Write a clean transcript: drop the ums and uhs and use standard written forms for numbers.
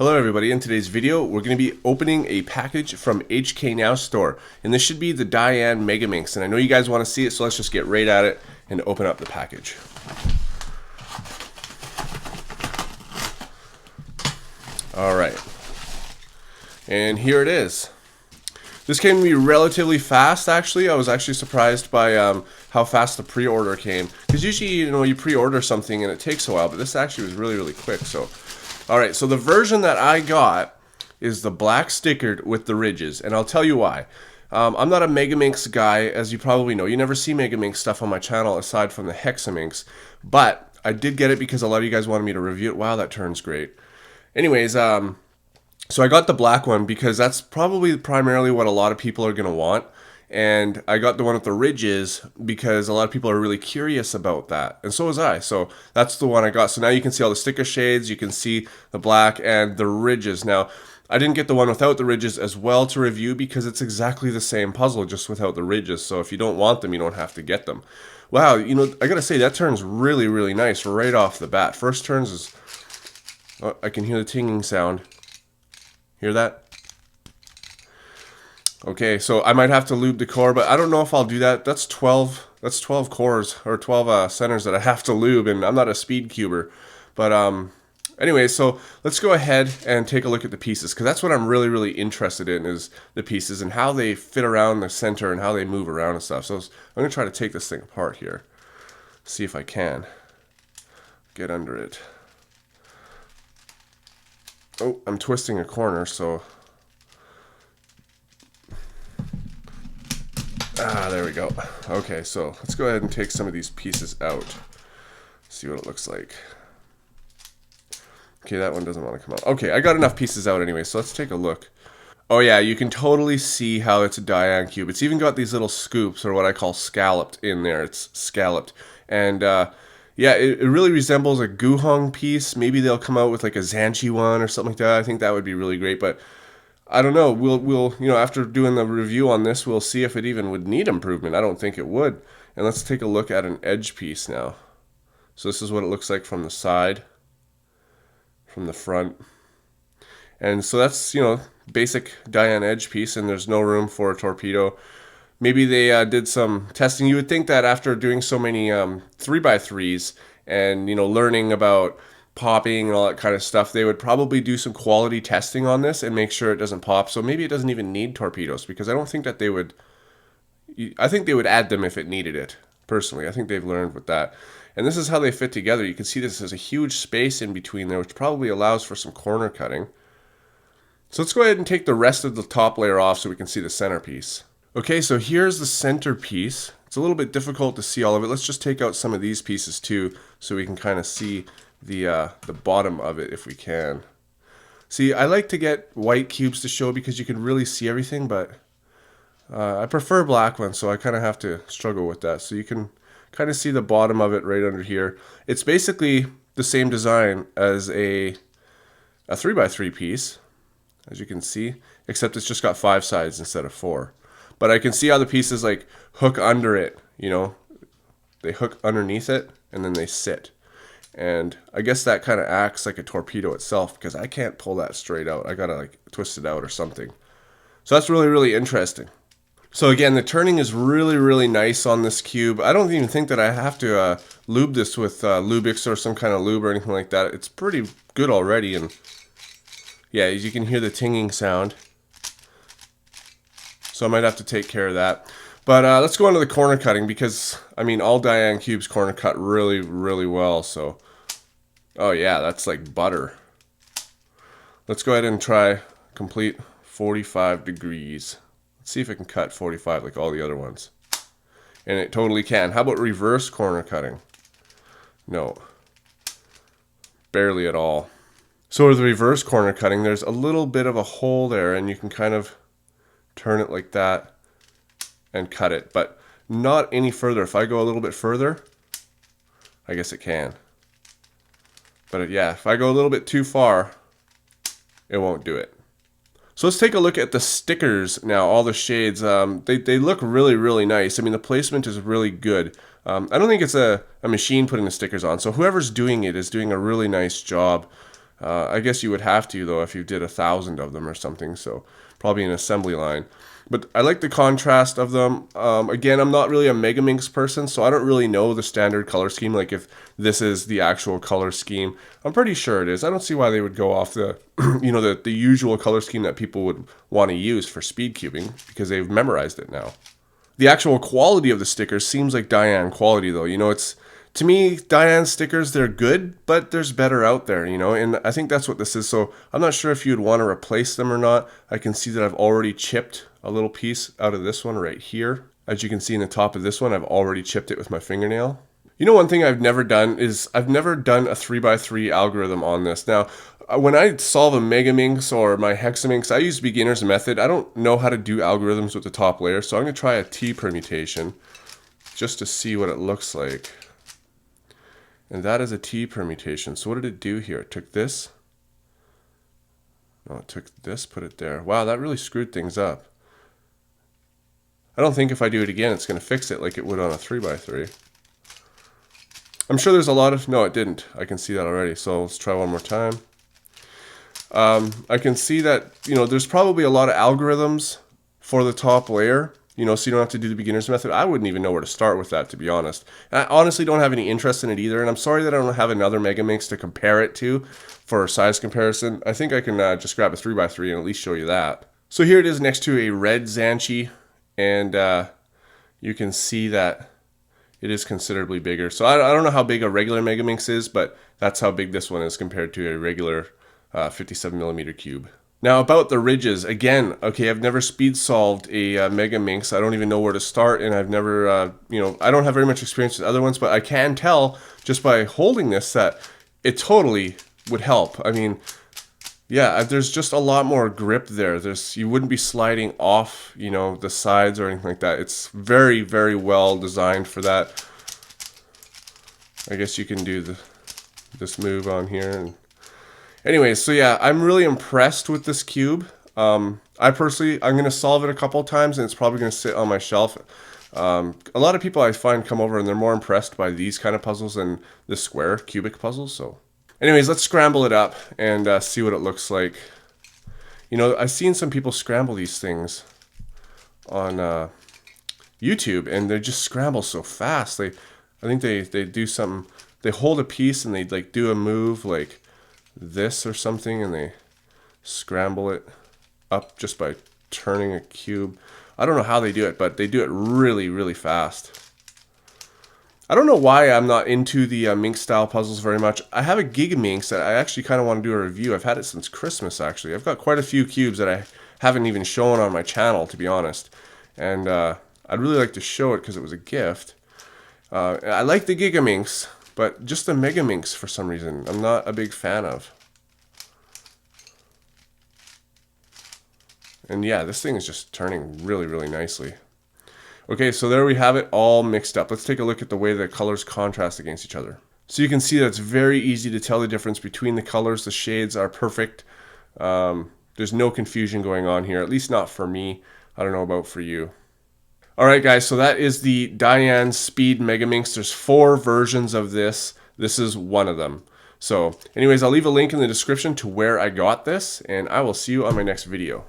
Hello everybody, in today's video we're going to be opening a package from HK Now store, and this should be the Dayan Megaminx, and I know you guys want to see it, so let's just get right at it and open up the package. Alright, and here it is. This came to me relatively fast actually. I was actually surprised by how fast the pre-order came, because usually you pre-order something and it takes a while, but this actually was really quick. So alright, so the version that I got is the black stickered with the ridges, and I'll tell you why. I'm not a Megaminx guy, as you probably know. You never see Megaminx stuff on my channel aside from the Hexaminx, but I did get it because a lot of you guys wanted me to review it. Wow, that turns great. Anyways, so I got the black one because that's probably primarily what a lot of people are going to want. And I got the one with the ridges because a lot of people are really curious about that. And so was I. So that's the one I got. So now you can see all the sticker shades. You can see the black and the ridges. Now, I didn't get the one without the ridges as well to review because it's exactly the same puzzle, just without the ridges. So if you don't want them, you don't have to get them. Wow, I got to say, that turns really nice right off the bat. First turns is... Oh, I can hear the tinging sound. Hear that? Okay, so I might have to lube the core, but I don't know if I'll do that. That's 12 cores, or 12 centers that I have to lube, and I'm not a speed cuber. But anyway, so let's go ahead and take a look at the pieces, because that's what I'm really interested in, is the pieces and how they fit around the center and how they move around and stuff. So I'm going to try to take this thing apart here. See if I can get under it. Oh, I'm twisting a corner, so... there we go. Okay, so let's go ahead and take some of these pieces out. See what it looks like. Okay, that one doesn't want to come out. Okay, I got enough pieces out anyway, so let's take a look. Oh yeah, you can totally see how it's a Dayan cube. It's even got these little scoops, or what I call scalloped, in there. It's scalloped. And yeah, it really resembles a Guhong piece. Maybe they'll come out with like a Zanchi one or something like that. I think that would be really great, but I don't know. We'll after doing the review on this, we'll see if it even would need improvement. I don't think it would. And let's take a look at an edge piece now. So this is what it looks like from the side, from the front. And so that's, basic Dayan edge piece, and there's no room for a torpedo. Maybe they did some testing. You would think that after doing so many 3x3s and, learning about popping and all that kind of stuff, they would probably do some quality testing on this and make sure it doesn't pop. So maybe it doesn't even need torpedoes, because I don't think that they would... I think they would add them if it needed it, personally. I think they've learned with that. And this is how they fit together. You can see this has a huge space in between there, which probably allows for some corner cutting. So let's go ahead and take the rest of the top layer off so we can see the centerpiece. Okay, so here's the centerpiece. It's a little bit difficult to see all of it. Let's just take out some of these pieces too, so we can kind of see the bottom of it if we can. See, I like to get white cubes to show because you can really see everything, but I prefer black ones, so I kind of have to struggle with that. So you can kind of see the bottom of it right under here. It's basically the same design as a 3x3 piece, as you can see, except it's just got 5 sides instead of 4. But I can see how the pieces like hook under it, they hook underneath it and then they sit. And I guess that kind of acts like a torpedo itself, because I can't pull that straight out. I gotta like twist it out or something. So that's really interesting. So again, the turning is really nice on this cube. I don't even think that I have to lube this with Lubix or some kind of lube or anything like that. It's pretty good already. And yeah, as you can hear the tinging sound. So I might have to take care of that. But let's go on to the corner cutting, because, all Dayan cubes corner cut really well. So, oh yeah, that's like butter. Let's go ahead and try complete 45 degrees. Let's see if it can cut 45 like all the other ones. And it totally can. How about reverse corner cutting? No. Barely at all. So with the reverse corner cutting, there's a little bit of a hole there, and you can kind of turn it like that and cut it, but not any further. If I go a little bit further, I guess it can. But yeah, if I go a little bit too far, it won't do it. So let's take a look at the stickers now, all the shades. They look really nice. The placement is really good. I don't think it's a machine putting the stickers on, so whoever's doing it is doing a really nice job. I guess you would have to, though, if you did 1,000 of them or something, so probably an assembly line. But I like the contrast of them. Again, I'm not really a Megaminx person, so I don't really know the standard color scheme, like if this is the actual color scheme. I'm pretty sure it is. I don't see why they would go off the, you know, the usual color scheme that people would want to use for speed cubing, because they've memorized it now. The actual quality of the stickers seems like Dayan quality, though. You know, it's, to me, Dayan stickers, they're good, but there's better out there, you know, and I think that's what this is. So I'm not sure if you'd want to replace them or not. I can see that I've already chipped a little piece out of this one right here. As you can see in the top of this one, I've already chipped it with my fingernail. You know, one thing I've never done is I've never done a 3x3 algorithm on this. Now, when I solve a Megaminx or my Hexaminx, I use beginner's method. I don't know how to do algorithms with the top layer, so I'm going to try a T permutation just to see what it looks like. And that is a T permutation. So what did it do here? It took this. Oh, it took this, put it there. Wow, that really screwed things up. I don't think if I do it again, it's going to fix it like it would on a 3x3. I'm sure there's a lot of... No, it didn't. I can see that already. So let's try one more time. I can see that, you know, there's probably a lot of algorithms for the top layer. You know, so you don't have to do the beginner's method. I wouldn't even know where to start with that, to be honest. And I honestly don't have any interest in it either. And I'm sorry that I don't have another Megaminx to compare it to for size comparison. I think I can just grab a 3x3 and at least show you that. So here it is next to a red Zanchi. And you can see that it is considerably bigger. So I don't know how big a regular Megaminx is, but that's how big this one is compared to a regular 57mm cube. Now about the ridges, again, okay, I've never speed solved a Megaminx. I don't even know where to start, and I've never, you know, I don't have very much experience with other ones, but I can tell just by holding this that it totally would help. I mean, yeah, there's just a lot more grip there. You wouldn't be sliding off, you know, the sides or anything like that. It's very, very well designed for that. I guess you can do this move on here. And anyways, so yeah, I'm really impressed with this cube. I personally, I'm going to solve it a couple times, and it's probably going to sit on my shelf. A lot of people I find come over and they're more impressed by these kind of puzzles than the square cubic puzzles. So anyways, let's scramble it up and see what it looks like. You know, I've seen some people scramble these things on YouTube, and they just scramble so fast. I think they do something. They hold a piece and they like do a move like this or something, and they scramble it up just by turning a cube. I don't know how they do it, but they do it really, really fast. I don't know why I'm not into the Minx style puzzles very much. I have a Gigaminx that I actually kind of want to do a review. I've had it since Christmas, actually. I've got quite a few cubes that I haven't even shown on my channel, to be honest. And I'd really like to show it because it was a gift. I like the Gigaminx, but just the Megaminx for some reason I'm not a big fan of. And yeah, this thing is just turning really, really nicely. Okay, so there we have it all mixed up. Let's take a look at the way the colors contrast against each other. So you can see that it's very easy to tell the difference between the colors. The shades are perfect. There's no confusion going on here, at least not for me. I don't know about for you. Alright guys, so that is the Dayan Speed Megaminx. There's 4 versions of this. This is one of them. So anyways, I'll leave a link in the description to where I got this, and I will see you on my next video.